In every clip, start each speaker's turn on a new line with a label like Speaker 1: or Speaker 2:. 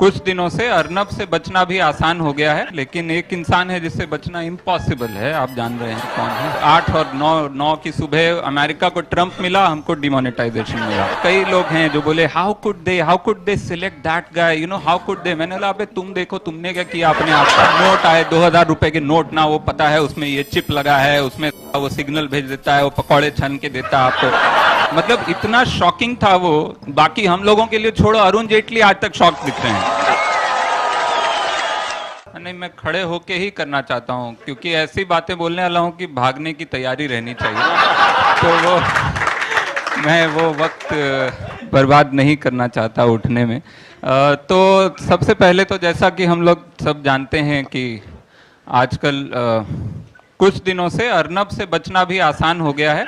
Speaker 1: कुछ दिनों से अर्नब से बचना भी आसान हो गया है, लेकिन एक इंसान है जिससे बचना इम्पॉसिबल है। आप जान रहे हैं कौन है। 8 और 9 की सुबह अमेरिका को ट्रंप मिला, हमको डिमोनेटाइजेशन मिला। कई लोग हैं जो बोले how could they select that guy, you know, how could they. मैंने बोला अबे तुम देखो तुमने क्या किया अपने आप का। नोट आए 2000 रुपए के नोट ना, वो पता है उसमें ये चिप लगा है, उसमें वो सिग्नल भेज देता है, वो पकौड़े छन के देता है आपको। मतलब इतना शॉकिंग था वो। बाकी हम लोगों के लिए छोड़ो, अरुण जेटली आज तक शॉक दिख रहे हैं। नहीं, मैं खड़े होके ही करना चाहता हूँ, क्योंकि ऐसी बातें बोलने वाला हूँ कि भागने की तैयारी रहनी चाहिए। तो मैं वो वक्त बर्बाद नहीं करना चाहता उठने में। तो सबसे पहले तो जैसा कि हम लोग सब जानते हैं कि आजकल कुछ दिनों से अर्नब से बचना भी आसान हो गया है।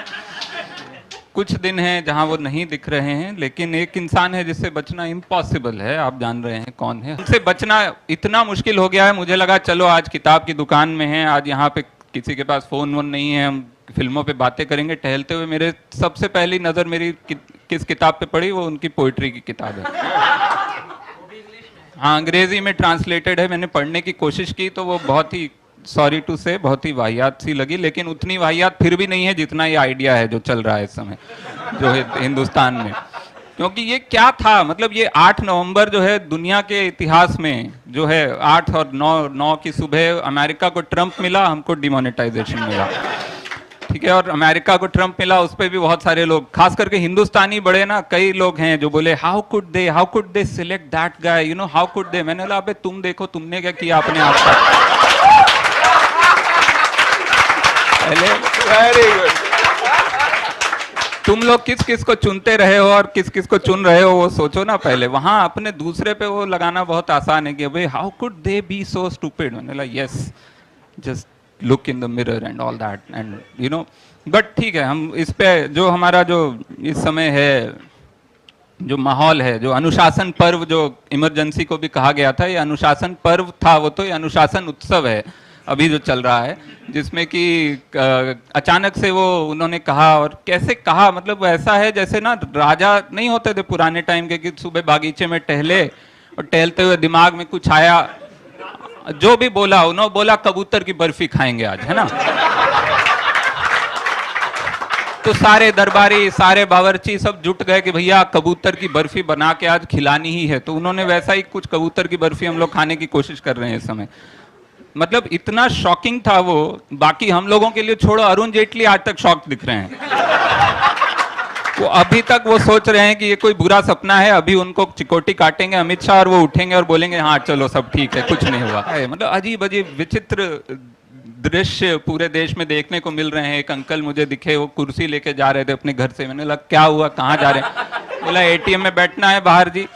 Speaker 1: कुछ दिन हैं जहां वो नहीं दिख रहे हैं, लेकिन एक इंसान है जिससे बचना इम्पॉसिबल है। आप जान रहे हैं कौन है। उनसे बचना इतना मुश्किल हो गया है, मुझे लगा चलो आज किताब की दुकान में है, आज यहाँ पे किसी के पास फोन वोन नहीं है, हम फिल्मों पे बातें करेंगे। टहलते हुए मेरे सबसे पहली नजर मेरी किस किताब पे पड़ी, वो उनकी पोइट्री की किताब है। हाँ, अंग्रेजी में ट्रांसलेटेड है। मैंने पढ़ने की कोशिश की तो वो बहुत ही, सॉरी टू से, बहुत ही वाहियात सी लगी, लेकिन उतनी वाहियात फिर भी नहीं है जितना ये आइडिया है जो चल रहा है इस समय जो है हिंदुस्तान में। क्योंकि ये क्या था, मतलब ये 8 नवंबर जो है दुनिया के इतिहास में जो है 8 और 9 की सुबह अमेरिका को ट्रंप मिला, हमको डिमोनेटाइजेशन मिला। ठीक है, और अमेरिका को ट्रंप मिला, उस पर भी बहुत सारे लोग, खास करके हिंदुस्तानी बड़े ना, कई लोग हैं जो बोले how could they select that guy, you know, how could they. मैंने बोला अबे तुम देखो तुमने क्या किया अपने आप का। Very good. तुम लोग किस किस को चुनते रहे हो और किस किस को चुन रहे हो वो सोचो ना पहले। वहां अपने दूसरे पे वो लगाना बहुत आसान है कि भाई how could they B so stupid. मैंने बोला yes, just look in the mirror and all that and you know. But ठीक है, हम इस पे जो हमारा जो इस समय है, जो माहौल है, जो अनुशासन पर्व जो इमरजेंसी को भी कहा गया था, ये अनुशासन पर्व था, वो तो ये अनुशासन उत्सव है अभी जो चल रहा है, जिसमें कि अचानक से वो उन्होंने कहा। और कैसे कहा, मतलब ऐसा है जैसे ना राजा नहीं होते थे पुराने टाइम के कि सुबह बागीचे में टहले और टहलते हुए दिमाग में कुछ आया, जो भी बोला उन्होंने बोला कबूतर की बर्फी खाएंगे आज, है ना। तो सारे दरबारी, सारे बावर्ची सब जुट गए कि भैया कबूतर की बर्फी बना के आज खिलानी ही है। तो उन्होंने वैसा ही कुछ कबूतर की बर्फी हम लोग खाने की कोशिश कर रहे हैं इस समय। मतलब इतना शॉकिंग था वो। बाकी हम लोगों के लिए छोड़ो, अरुण जेटली आज तक शॉक दिख रहे हैं। वो अभी तक वो सोच रहे हैं कि ये कोई बुरा सपना है, अभी उनको चिकोटी काटेंगे अमित शाह और वो उठेंगे और बोलेंगे हाँ चलो सब ठीक है, कुछ नहीं हुआ। मतलब अजीब अजीब विचित्र दृश्य पूरे देश में देखने को मिल रहे हैं। एक अंकल मुझे दिखे, वो कुर्सी लेके जा रहे थे अपने घर से। मैंने लगा क्या हुआ, कहाँ जा रहे हैं? बोला एटीएम में बैठना है बाहर जी।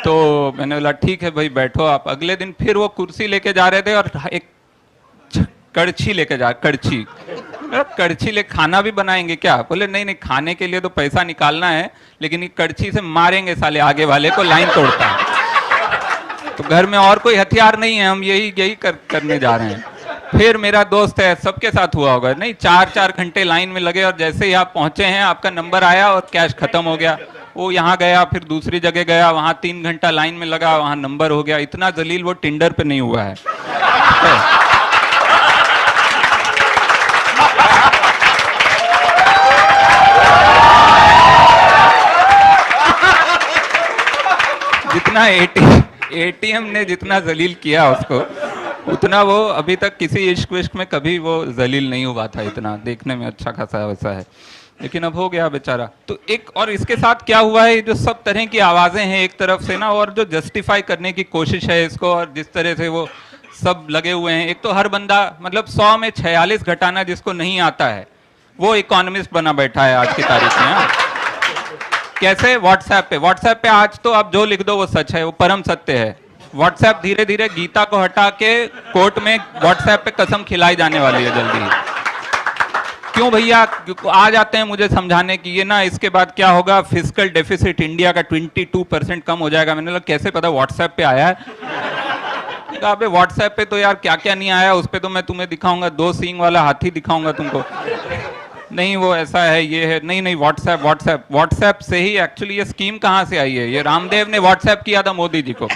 Speaker 1: तो मैंने बोला ठीक है भाई बैठो आप। अगले दिन फिर वो कुर्सी लेके जा रहे थे और एक कड़छी लेके जा, कड़छी ले खाना भी बनाएंगे क्या? बोले नहीं नहीं, खाने के लिए तो पैसा निकालना है, लेकिन ये कड़छी से मारेंगे साले आगे वाले को, लाइन तोड़ता है। तो घर में और कोई हथियार नहीं है, हम यही करने जा रहे हैं। फिर मेरा दोस्त है, सबके साथ हुआ होगा, नहीं 4-4 घंटे लाइन में लगे और जैसे ही आप पहुंचे हैं आपका नंबर आया और कैश खत्म हो गया। वो यहाँ गया, फिर दूसरी जगह गया, वहां 3 घंटा लाइन में लगा, वहां नंबर हो गया। इतना जलील वो टिंडर पे नहीं हुआ है। जितना एटीएम ने जितना जलील किया उसको, उतना वो अभी तक किसी इश्क विश्क में कभी वो जलील नहीं हुआ था। इतना देखने में अच्छा खासा वैसा है, लेकिन अब हो गया बेचारा। तो एक और इसके साथ क्या हुआ है, जो सब तरह की आवाजें हैं एक तरफ से ना, और जो जस्टिफाई करने की कोशिश है इसको, और जिस तरह से वो सब लगे हुए हैं। एक तो हर बंदा, मतलब 100 में 46 घटाना जिसको नहीं आता है वो इकोनॉमिस्ट बना बैठा है आज की तारीख में। कैसे? व्हाट्सएप पे आज तो आप जो लिख दो वो सच है, वो परम सत्य है। व्हाट्सएप धीरे धीरे गीता को हटा के कोर्ट में व्हाट्सएप पे कसम खिलाई जाने वाली है जल्दी ही। क्यों भैया? आ जाते हैं मुझे समझाने की ये ना, इसके बाद क्या होगा, फिस्कल डेफिसिट इंडिया का 22% कम हो जाएगा। मैंने कहा कैसे पता? व्हाट्सएप पे आया है। अबे व्हाट्सएप पे तो यार क्या क्या नहीं आया, उस पे तो मैं तुम्हें दिखाऊंगा, 2 सींग वाला हाथी दिखाऊंगा तुमको। नहीं वो ऐसा है, ये है, नहीं नहीं व्हाट्सएप से ही एक्चुअली ये स्कीम कहाँ से आई है? ये रामदेव ने व्हाट्सएप किया था मोदी जी को।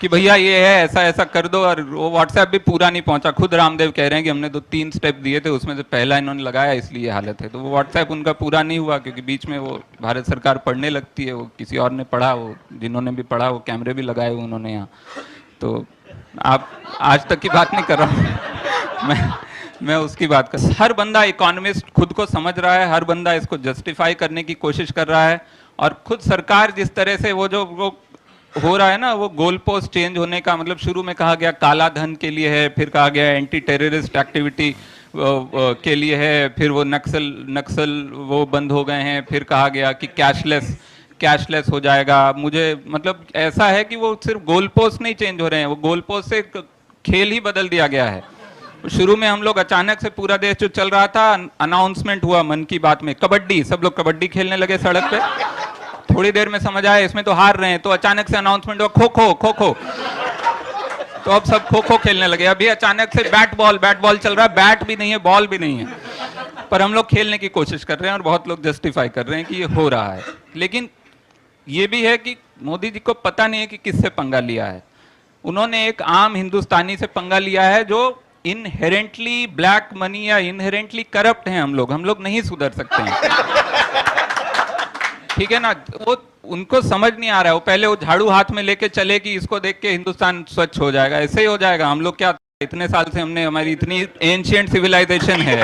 Speaker 1: कि भैया ये है, ऐसा ऐसा कर दो, और वो व्हाट्सएप भी पूरा नहीं पहुंचा। खुद रामदेव कह रहे हैं कि हमने 2-3 स्टेप दिए थे, उसमें से पहला इन्होंने लगाया, इसलिए हालत है। तो वो व्हाट्सएप उनका पूरा नहीं हुआ, क्योंकि बीच में वो भारत सरकार पढ़ने लगती है, वो किसी और ने पढ़ा, वो जिन्होंने भी पढ़ा वो कैमरे भी लगाए हुए उन्होंने यहाँ। तो आप आज तक की बात नहीं कर रहा हूँ मैं उसकी बात कर। हर बंदा इकोनॉमिस्ट खुद को समझ रहा है, हर बंदा इसको जस्टिफाई करने की कोशिश कर रहा है, और खुद सरकार जिस तरह से वो हो रहा है ना, वो गोल पोस्ट चेंज होने का मतलब, शुरू में कहा गया काला धन के लिए है, फिर कहा गया एंटी टेररिस्ट एक्टिविटी के लिए है, फिर वो नक्सल वो बंद हो गए हैं, फिर कहा गया कि कैशलेस हो जाएगा। मुझे मतलब ऐसा है कि वो सिर्फ गोल पोस्ट नहीं चेंज हो रहे हैं, वो गोल पोस्ट से खेल ही बदल दिया गया है। शुरू में हम लोग अचानक से पूरा देश जो चल रहा था, अनाउंसमेंट हुआ मन की बात में, कबड्डी, सब लोग कबड्डी खेलने लगे सड़क पे। थोड़ी देर में समझ आया इसमें तो हार रहे हैं, तो अचानक से अनाउंसमेंट हुआ खो खो, तो अब सब खो खो खेलने लगे। अभी अचानक से बैट बॉल चल रहा है, बैट भी नहीं है, बॉल भी नहीं है, पर हम लोग खेलने की कोशिश कर रहे हैं, और बहुत लोग जस्टिफाई कर रहे हैं कि ये हो रहा है। लेकिन ये भी है कि मोदी जी को पता नहीं है कि किससे पंगा लिया है। उन्होंने एक आम हिंदुस्तानी से पंगा लिया है जो इनहेरेंटली ब्लैक मनी या इनहेरेंटली करप्ट हैं। हम लोग नहीं सुधर सकते हैं, ठीक है ना। वो उनको समझ नहीं आ रहा है, वो पहले वो झाड़ू हाथ में लेके चले कि इसको देख के हिंदुस्तान स्वच्छ हो जाएगा, ऐसे ही हो जाएगा। हम लोग क्या, इतने साल से हमने, हमारी इतनी एंशिएंट सिविलाइजेशन है,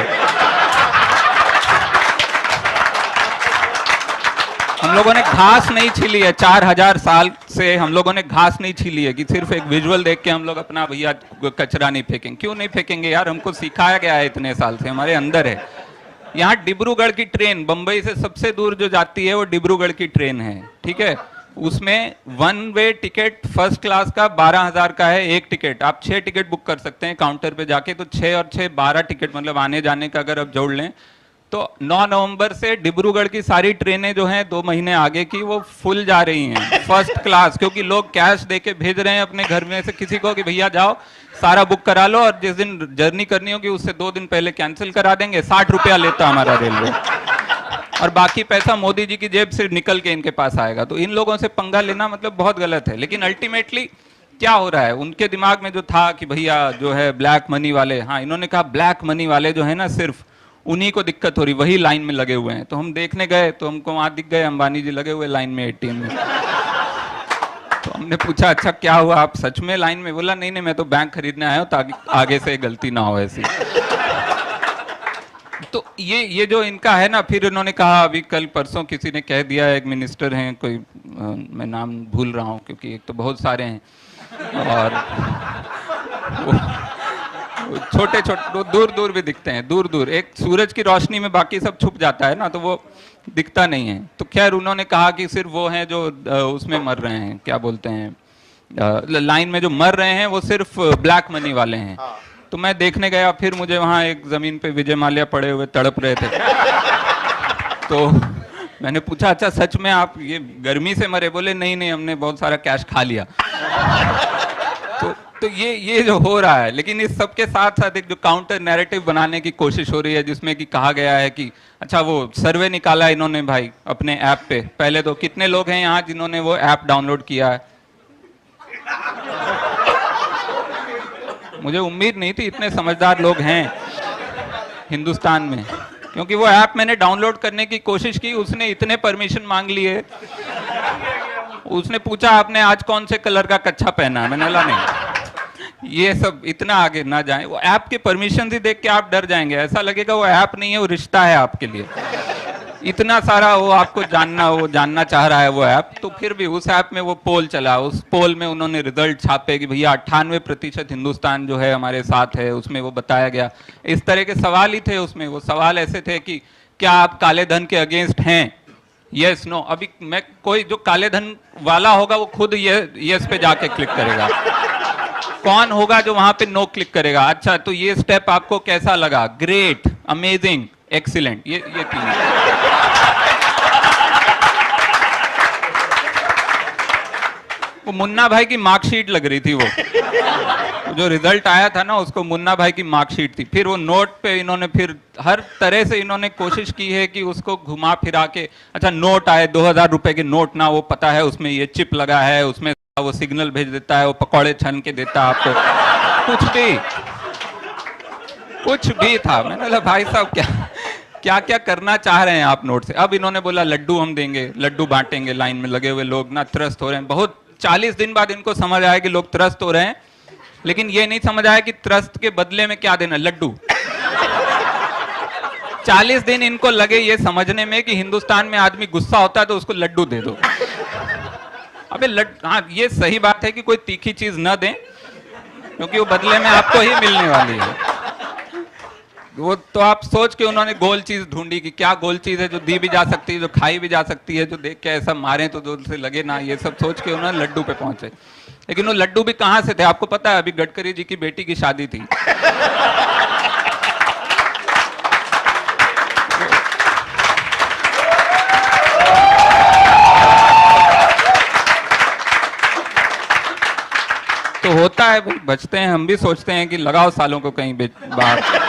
Speaker 1: हम लोगों ने घास नहीं छीली है 4000 साल से, हम लोगों ने घास नहीं छीली है कि सिर्फ एक विजुअल देख के हम लोग अपना भैया कचरा नहीं फेंकेंगे। क्यों नहीं फेंकेंगे यार, हमको सिखाया गया है इतने साल से, हमारे अंदर है। यहाँ डिब्रूगढ़ की ट्रेन, बंबई से सबसे दूर जो जाती है वो डिब्रूगढ़ की ट्रेन है, ठीक है। उसमें 1 वे टिकट फर्स्ट क्लास का 12,000 का है एक टिकट। आप 6 टिकट बुक कर सकते हैं काउंटर पे जाके, तो 6 और 6 12 टिकट, मतलब आने जाने का अगर आप जोड़ लें तो 9 नवंबर से डिब्रूगढ़ की सारी ट्रेनें जो हैं 2 महीने आगे की, वो फुल जा रही हैं फर्स्ट क्लास, क्योंकि लोग कैश देके भेज रहे हैं अपने घर में से किसी को कि भैया जाओ सारा बुक करा लो, और जिस दिन जर्नी करनी होगी उससे 2 दिन पहले कैंसिल करा देंगे। 60 रुपया लेता हमारा रेलवे, और बाकी पैसा मोदी जी की जेब से निकल के इनके पास आएगा। तो इन लोगों से पंगा लेना मतलब बहुत गलत है। लेकिन अल्टीमेटली क्या हो रहा है, उनके दिमाग में जो था कि भैया जो है ब्लैक मनी वाले, हाँ इन्होंने कहा ब्लैक मनी वाले जो है ना, सिर्फ उन्हीं को दिक्कत हो रही, वही लाइन में लगे हुए हैं। तो हम देखने गए तो हमको वहां दिख गए अंबानी जी लगे हुए लाइन में एटीएम में। तो हमने पूछा अच्छा क्या हुआ, आप सच में लाइन में? बोला नहीं मैं तो बैंक खरीदने आया हूं ताकि आगे से गलती ना हो ऐसी। तो ये जो इनका है ना, फिर इन्होंने कहा अभी कल परसों किसी ने कह दिया, एक मिनिस्टर हैं कोई, मैं नाम भूल रहा हूँ क्योंकि एक तो बहुत सारे हैं, और छोटे दूर दूर भी दिखते हैं, दूर दूर, एक सूरज की रोशनी में बाकी सब छुप जाता है ना, तो वो दिखता नहीं है। तो खैर उन्होंने कहा कि सिर्फ वो हैं जो उसमें मर रहे हैं, क्या बोलते हैं, लाइन में जो मर रहे हैं वो सिर्फ ब्लैक मनी वाले हैं। तो मैं देखने गया, फिर मुझे वहां एक जमीन पे विजय माल्या पड़े हुए तड़प रहे थे। तो मैंने पूछा अच्छा सच में आप ये गर्मी से मरे? बोले नहीं हमने बहुत सारा कैश खा लिया। तो ये जो हो रहा है, लेकिन इस सब के साथ साथ एक जो काउंटर नैरेटिव बनाने की कोशिश हो रही है, जिसमें कि कहा गया है कि अच्छा वो सर्वे निकाला इन्होंने भाई अपने ऐप पे, पहले तो कितने लोग हैं यहाँ जिन्होंने वो ऐप डाउनलोड किया है? मुझे उम्मीद नहीं थी इतने समझदार लोग हैं हिंदुस्तान में, क्योंकि वो ऐप मैंने डाउनलोड करने की कोशिश की, उसने इतने परमिशन मांग लिए। उसने पूछा आपने आज कौन से कलर का कच्छा पहना है? मैंने बोला नहीं, ये सब इतना आगे ना जाएं। वो ऐप के परमिशन ही देख के आप डर जाएंगे, ऐसा लगेगा वो ऐप नहीं है, वो रिश्ता है आपके लिए। इतना सारा वो आपको जानना चाह रहा है वो ऐप। तो फिर भी उस ऐप में वो पोल चला, उस पोल में उन्होंने रिजल्ट छापे कि भैया 98% हिंदुस्तान जो है हमारे साथ है। उसमें वो बताया गया, इस तरह के सवाल ही थे उसमें। वो सवाल ऐसे थे कि क्या आप काले धन के अगेंस्ट हैं? Yes no. अभी मैं कोई जो काले धन वाला होगा वो खुद यस पे जाके क्लिक करेगा, कौन होगा जो वहां पे नो क्लिक करेगा? अच्छा तो ये स्टेप आपको कैसा लगा? ग्रेट, अमेजिंग, एक्सीलेंट, ये 3। वो मुन्ना भाई की मार्कशीट लग रही थी वो जो रिजल्ट आया था ना, उसको मुन्ना भाई की मार्कशीट थी। फिर वो नोट पे इन्होंने फिर हर तरह से इन्होंने कोशिश की है कि उसको घुमा फिरा के, अच्छा नोट आए 2000 रुपए के नोट ना, वो पता है उसमें ये चिप लगा है, उसमें वो सिग्नल भेज देता है, वो पकौड़े छन के देता है आपको, कुछ भी था। मैंने बोला भाई साहब क्या क्या करना चाह रहे हैं आप नोट से। अब इन्होंने बोला लड्डू हम देंगे, लड्डू बांटेंगे, लाइन में लगे हुए लोग ना त्रस्त हो रहे हैं। बहुत 40 दिन बाद इनको समझ आया कि लोग त्रस्त हो रहे हैं, लेकिन ये नहीं समझ आया कि त्रस्त के बदले में क्या देना, लड्डू। 40 दिन इनको लगे ये समझने में कि हिंदुस्तान में आदमी गुस्सा होता है तो उसको लड्डू दे दो। अबे हाँ, ये सही बात है कि कोई तीखी चीज न दें, क्योंकि वो बदले में आपको ही मिलने वाली है। वो तो आप सोच के उन्होंने गोल चीज ढूंढी कि क्या गोल चीज है जो दी भी जा सकती है, जो खाई भी जा सकती है, जो देख के ऐसा मारे तो जोर से लगे ना, ये सब सोच के उन्होंने लड्डू पे पहुंचे। लेकिन वो लड्डू भी कहां से थे आपको पता है? अभी गडकरी जी की बेटी की शादी थी। तो होता है भाई, बचते हैं, हम भी सोचते हैं कि लगाओ सालों को कहीं बाहर।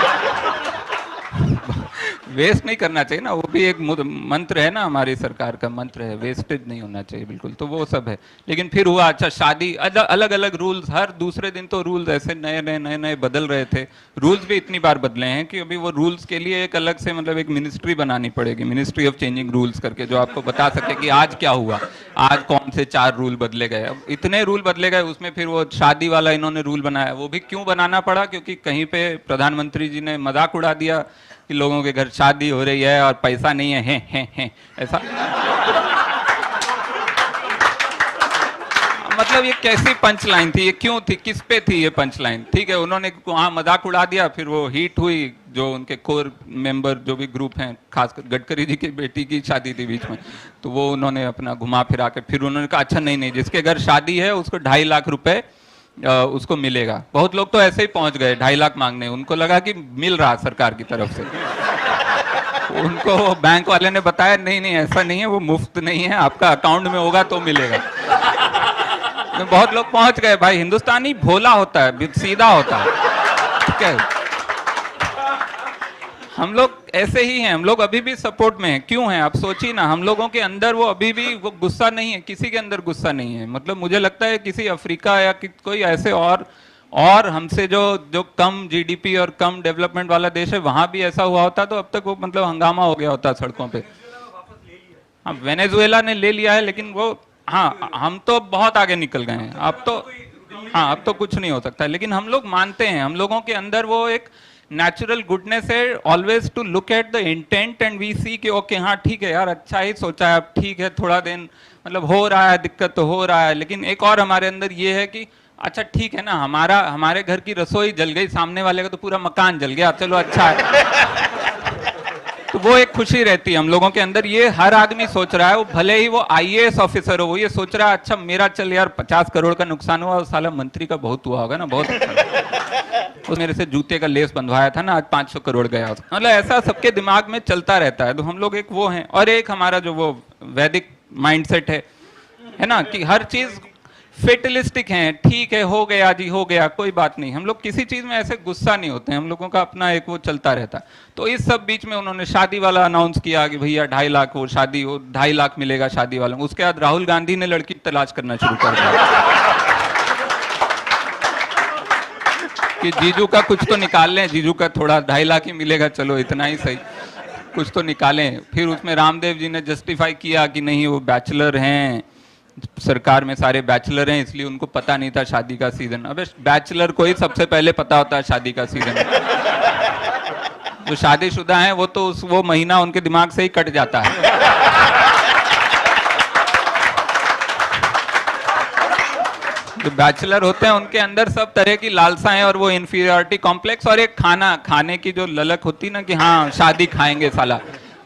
Speaker 1: वेस्ट नहीं करना चाहिए ना, वो भी एक मंत्र है ना, हमारी सरकार का मंत्र है, वेस्टेज नहीं होना चाहिए बिल्कुल। तो वो सब है। लेकिन फिर हुआ, अच्छा शादी, अलग अलग रूल्स, हर दूसरे दिन तो रूल्स ऐसे नए बदल रहे थे। रूल्स भी इतनी बार बदले हैं कि अभी वो रूल्स के लिए एक अलग से मतलब एक मिनिस्ट्री बनानी पड़ेगी, मिनिस्ट्री ऑफ चेंजिंग रूल्स करके, जो आपको बता सके कि आज क्या हुआ, आज कौन से 4 रूल बदले गए। अब इतने रूल बदले गए, उसमें फिर वो शादी वाला इन्होंने रूल बनाया। वो भी क्यों बनाना पड़ा? क्योंकि कहीं पे प्रधानमंत्री जी ने मजाक उड़ा दिया कि लोगों के घर शादी हो रही है और पैसा नहीं है, ऐसा। मतलब ये कैसी पंच लाइन थी, ये क्यों थी, किस पे थी ये पंच लाइन? ठीक है, उन्होंने वहां मजाक उड़ा दिया, फिर वो हिट हुई, जो उनके कोर मेंबर जो भी ग्रुप हैं, खासकर गडकरी जी की बेटी की शादी थी बीच में, तो वो उन्होंने अपना घुमा फिरा के फिर उन्होंने कहा अच्छा नहीं, जिसके घर शादी है उसको 2.5 लाख रुपए उसको मिलेगा। बहुत लोग तो ऐसे ही पहुंच गए 2.5 लाख मांगने, उनको लगा कि मिल रहा सरकार की तरफ से। उनको बैंक वाले ने बताया नहीं ऐसा नहीं है, वो मुफ्त नहीं है, आपका अकाउंट में होगा तो मिलेगा। तो बहुत लोग पहुंच गए। भाई हिंदुस्तानी भोला होता है, सीधा होता है, ठीक है। हम लोग ऐसे ही हैं, हम लोग अभी भी सपोर्ट में हैं। क्यों हैं आप सोचिए ना, हम लोगों के अंदर वो अभी भी वो गुस्सा नहीं है, किसी के अंदर गुस्सा नहीं है। मतलब मुझे लगता है किसी अफ्रीका या कोई ऐसे और हमसे जो कम जीडीपी और कम डेवलपमेंट वाला देश है, वहां भी ऐसा हुआ होता तो अब तक वो मतलब हंगामा हो गया होता सड़कों पे। हाँ, वेनेजुएला ने ले लिया है, लेकिन वो, हाँ हम तो बहुत आगे निकल गए हैं अब तो। हाँ, अब तो कुछ नहीं हो सकता। लेकिन हम लोग मानते हैं, हम लोगों के अंदर वो एक नेचुरल गुडनेस है, always to look at the intent and we see कि ओके हाँ ठीक है यार, अच्छा ही सोचा है, अब ठीक है, थोड़ा दिन मतलब हो रहा है, दिक्कत तो हो रहा है। लेकिन एक और हमारे अंदर ये है कि अच्छा ठीक है ना, हमारे घर की रसोई जल गई, सामने वाले का तो पूरा मकान जल गया, चलो अच्छा है। तो वो एक खुशी रहती है हम लोगों के अंदर। ये हर आदमी सोच रहा है, वो भले ही वो आईएएस ऑफिसर हो, वो ये सोच रहा है अच्छा मेरा चल यार 50 करोड़ का नुकसान हुआ, साला मंत्री का बहुत हुआ होगा ना, बहुत अच्छा। उस मेरे से जूते का लेस बंधवाया था ना, आज 500 करोड़ गया। मतलब ऐसा सबके दिमाग में चलता रहता है। तो हम लोग एक वो हैं, और एक हमारा जो वो वैदिक माइंडसेट है ना, कि हर चीज फेटलिस्टिक हैं, ठीक है हो गया जी, हो गया, कोई बात नहीं। हम लोग किसी चीज में ऐसे गुस्सा नहीं होते हैं, हम लोगों का अपना एक वो चलता रहता है। तो इस सब बीच में उन्होंने शादी वाला अनाउंस किया कि भैया 2.5 लाख वो शादी, वो 2.5 लाख मिलेगा शादी वालों को। उसके बाद राहुल गांधी ने लड़की तलाश करना शुरू कर दिया कि जीजू का कुछ तो निकाल लें, जीजू का थोड़ा 2.5 लाख ही मिलेगा, चलो इतना ही सही, कुछ तो निकालें। फिर उसमें रामदेव जी ने जस्टिफाई किया कि नहीं वो बैचलर हैं, सरकार में सारे बैचलर हैं, इसलिए उनको पता नहीं था शादी का सीजन। अबे बैचलर को ही सबसे पहले पता होता है शादी का सीजन। जो शादीशुदा हैं वो तो वो महीना उनके दिमाग से ही कट जाता है। जो बैचलर होते हैं उनके अंदर सब तरह की लालसाएं और वो इंफीरियरिटी कॉम्प्लेक्स और एक खाने की जो ललक होती ना कि हाँ शादी खाएंगे साला।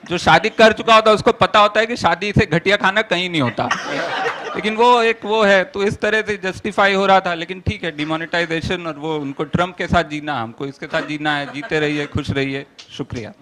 Speaker 1: जो शादी कर चुका होता है उसको पता होता है कि शादी से घटिया खाना कहीं नहीं होता, लेकिन वो एक वो है। तो इस तरह से जस्टिफाई हो रहा था। लेकिन ठीक है, डिमोनेटाइजेशन और वो उनको ट्रम्प के साथ जीना, हमको इसके साथ जीना है, जीते रहिए, खुश रहिए, शुक्रिया।